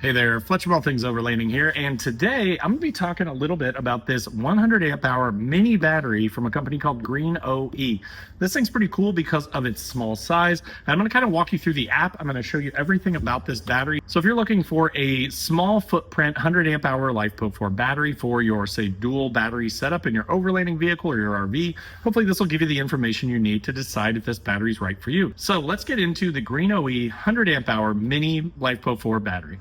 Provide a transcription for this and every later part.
Hey there, Fletcher of All Things Overlanding here, and today I'm going to be talking a little bit about this 100 amp hour mini battery from a company called GreenOE. This thing's pretty cool because of its small size. I'm going to kind of walk you through the app. I'm going to show you everything about this battery. So if you're looking for a small footprint 100 amp hour LiFePO4 battery for your, say, dual battery setup in your overlanding vehicle or your RV, hopefully this will give you the information you need to decide if this battery is right for you. So let's get into the GreenOE 100 amp hour mini LiFePO4 battery.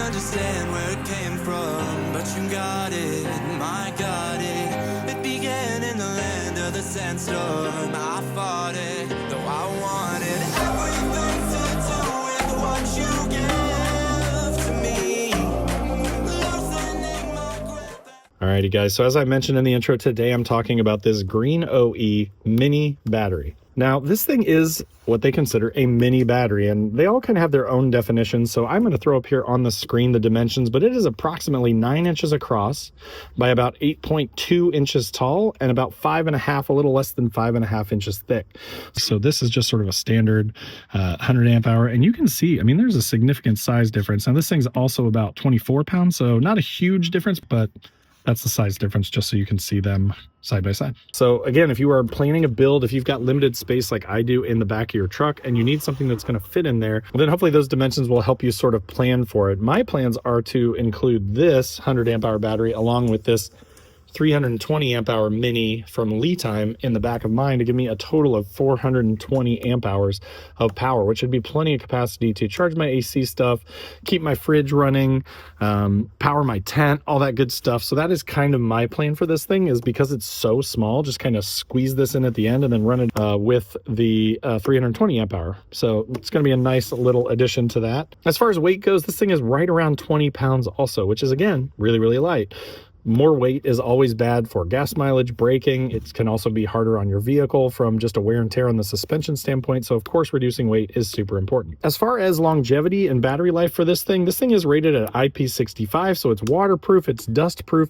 Understand where it came from, but you got it, I got it. It began in the land of the sandstorm. I fought it, though I wanted everything to do with what you give to me. Loosening my grip. Alrighty guys, so as I mentioned in the intro, today I'm talking about this GreenOE mini battery. Now, this thing is what they consider a mini battery, and they all kind of have their own definitions. So I'm going to throw up here on the screen the dimensions, but it is approximately 9 inches across by about 8.2 inches tall and about 5.5, a little less than 5.5 inches thick. So this is just sort of a standard 100 amp hour. And you can see, I mean, there's a significant size difference. Now this thing's also about 24 pounds, so not a huge difference, but that's the size difference, just so you can see them side by side. So again, if you are planning a build, if you've got limited space like I do in the back of your truck and you need something that's going to fit in there, well, then hopefully those dimensions will help you sort of plan for it. My plans are to include this 100 amp hour battery along with this 320 amp hour mini from Time in the back of mine to give me a total of 420 amp hours of power, which would be plenty of capacity to charge my AC stuff, keep my fridge running, power my tent, all that good stuff. So that is kind of my plan for this thing, is because it's so small, just kind of squeeze this in at the end and then run it with the 320 amp hour. So it's going to be a nice little addition to that. As far as weight goes, this thing is right around 20 pounds also, which is, again, really, really light. More weight is always bad for gas mileage, braking. It can also be harder on your vehicle from just a wear and tear on the suspension standpoint. So of course, reducing weight is super important. As far as longevity and battery life for this thing is rated at IP65. So it's waterproof, it's dust proof.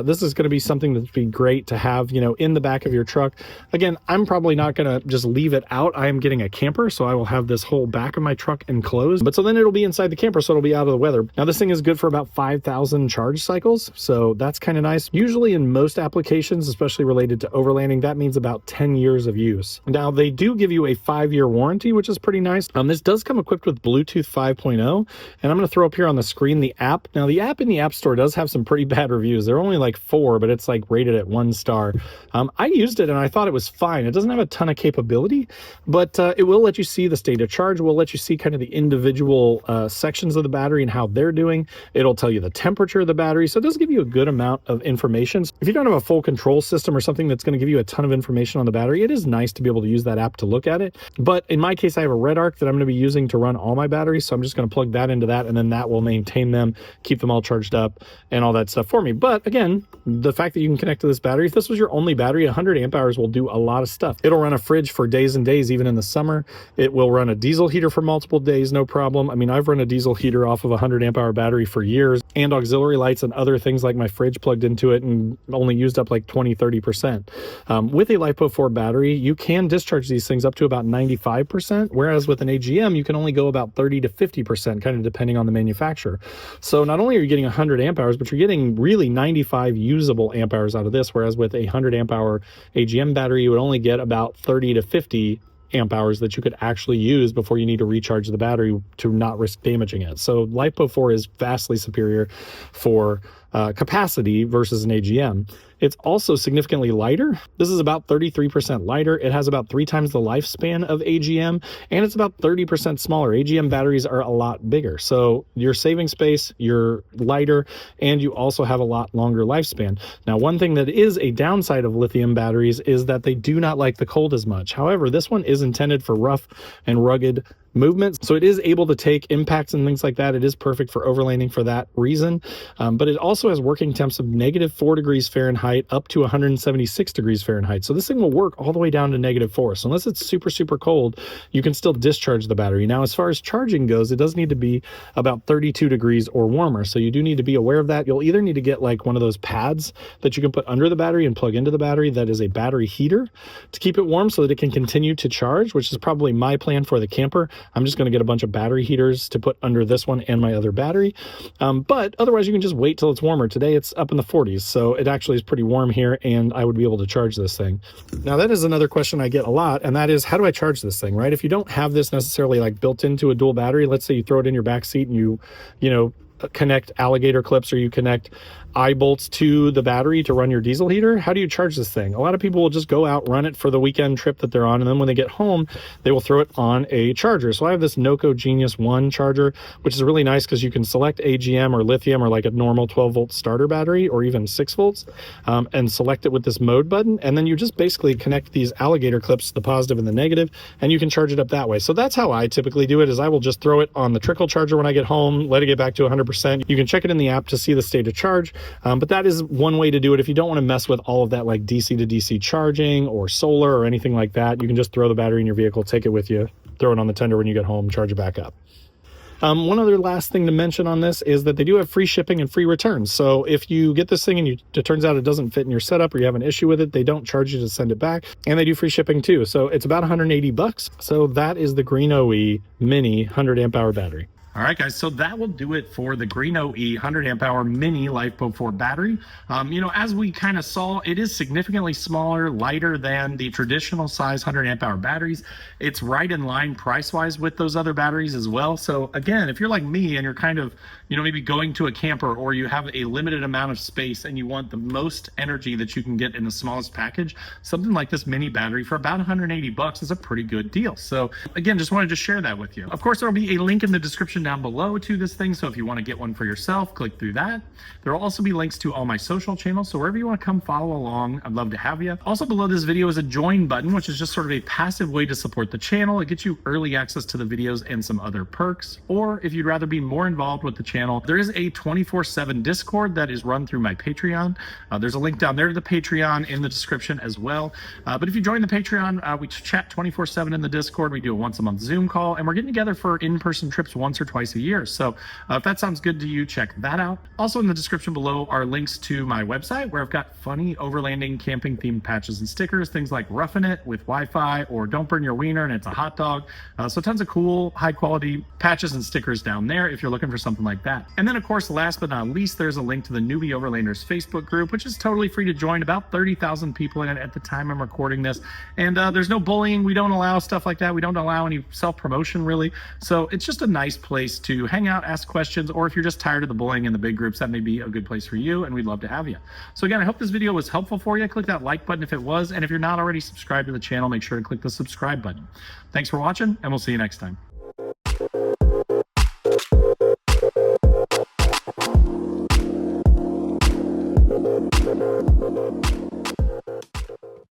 This is going to be something that'd be great to have, you know, in the back of your truck. Again, I'm probably not going to just leave it out. I am getting a camper, so I will have this whole back of my truck enclosed, but so then it'll be inside the camper, so it'll be out of the weather. Now this thing is good for about 5,000 charge cycles. So that's kind of nice. Usually in most applications, especially related to overlanding, that means about 10 years of use. Now they do give you a 5-year warranty, which is pretty nice. This does come equipped with Bluetooth 5.0, and I'm going to throw up here on the screen the app. Now the app in the App Store does have some pretty bad reviews. They're only like 4, but it's like rated at 1 star. I used it and I thought it was fine. It doesn't have a ton of capability, but it will let you see the state of charge. Will let you see kind of the individual sections of the battery and how they're doing. It'll tell you the temperature of the battery. So it does give you a good amount of information. If you don't have a full control system or something that's going to give you a ton of information on the battery, it is nice to be able to use that app to look at it. But in my case, I have a red arc that I'm going to be using to run all my batteries. So I'm just going to plug that into that, and then that will maintain them, keep them all charged up and all that stuff for me. But again, the fact that you can connect to this battery, if this was your only battery, 100 amp hours will do a lot of stuff. It'll run a fridge for days and days, even in the summer. It will run a diesel heater for multiple days, no problem. I mean, I've run a diesel heater off of a 100 amp hour battery for years, and auxiliary lights and other things like my fridge plugged into it, and only used up like 20-30%. With a LiFePO4 battery, you can discharge these things up to about 95%, whereas with an AGM, you can only go about 30-50%, kind of depending on the manufacturer. So not only are you getting 100 amp hours, but you're getting really 95 usable amp hours out of this, whereas with a 100 amp hour AGM battery, you would only get about 30 to 50 amp hours that you could actually use before you need to recharge the battery to not risk damaging it. So LiFePO4 is vastly superior for capacity versus an AGM. It's also significantly lighter. This is about 33% lighter. It has about 3 times the lifespan of AGM, and it's about 30% smaller. AGM batteries are a lot bigger. So you're saving space, you're lighter, and you also have a lot longer lifespan. Now, one thing that is a downside of lithium batteries is that they do not like the cold as much. However, this one is intended for rough and rugged movement. So it is able to take impacts and things like that. It is perfect for overlanding for that reason. But it also has working temps of -4 degrees Fahrenheit up to 176 degrees Fahrenheit. So this thing will work all the way down to -4. So unless it's super, super cold, you can still discharge the battery. Now, as far as charging goes, it does need to be about 32 degrees or warmer. So you do need to be aware of that. You'll either need to get like one of those pads that you can put under the battery and plug into the battery that is a battery heater to keep it warm so that it can continue to charge, which is probably my plan for the camper. I'm just going to get a bunch of battery heaters to put under this one and my other battery. But otherwise, you can just wait till it's warmer. Today, it's up in the 40s, so it actually is pretty warm here, and I would be able to charge this thing. Now, that is another question I get a lot, and that is, how do I charge this thing, right? If you don't have this necessarily like built into a dual battery, let's say you throw it in your back seat and you know, connect alligator clips or you connect eye bolts to the battery to run your diesel heater. How do you charge this thing? A lot of people will just go out, run it for the weekend trip that they're on, and then when they get home, they will throw it on a charger. So I have this Noco Genius 1 charger, which is really nice because you can select AGM or lithium or like a normal 12-volt starter battery or even 6 volts and select it with this mode button. And then you just basically connect these alligator clips, the positive and the negative, and you can charge it up that way. So that's how I typically do it, is I will just throw it on the trickle charger when I get home, let it get back to 100%. You can check it in the app to see the state of charge. But that is one way to do it. If you don't want to mess with all of that like DC to DC charging or solar or anything like that, you can just throw the battery in your vehicle, take it with you, throw it on the tender when you get home, charge it back up. One other last thing to mention on this is that they do have free shipping and free returns. So if you get this thing and it turns out it doesn't fit in your setup or you have an issue with it, they don't charge you to send it back, and they do free shipping too. So it's about 180 bucks. So that is the GreenOE Mini 100 amp hour battery. All right, guys, so that will do it for the GreenOE 100 amp hour Mini LiFePO4 battery. You know, as we kind of saw, it is significantly smaller, lighter than the traditional size 100 amp hour batteries. It's right in line price-wise with those other batteries as well. So again, if you're like me and you're kind of, you know, maybe going to a camper or you have a limited amount of space and you want the most energy that you can get in the smallest package, something like this mini battery for about 180 bucks is a pretty good deal. So again, just wanted to share that with you. Of course, there'll be a link in the description down below to this thing, so if you want to get one for yourself, click through that. There will also be links to all my social channels, so wherever you want to come follow along, I'd love to have you. Also below this video is a join button, which is just sort of a passive way to support the channel. It gets you early access to the videos and some other perks. Or if you'd rather be more involved with the channel, there is a 24/7 Discord that is run through my Patreon. There's a link down there to the Patreon in the description as well. But if you join the Patreon, we chat 24/7 in the Discord. We do a once-a-month Zoom call, and we're getting together for in-person trips once or twice a year. So if that sounds good to you, check that out. Also in the description below are links to my website where I've got funny overlanding camping themed patches and stickers, things like Roughing It with Wi-Fi or Don't Burn Your Wiener and It's a Hot Dog. So tons of cool, high quality patches and stickers down there if you're looking for something like that. And then of course, last but not least, there's a link to the Newbie Overlanders Facebook group, which is totally free to join. About 30,000 people in it at the time I'm recording this. And there's no bullying. We don't allow stuff like that. We don't allow any self-promotion really. So it's just a nice place to hang out, ask questions, or if you're just tired of the bullying in the big groups, that may be a good place for you, and we'd love to have you. So again, I hope this video was helpful for you. Click that like button if it was, and if you're not already subscribed to the channel, make sure to click the subscribe button. Thanks for watching, and we'll see you next time.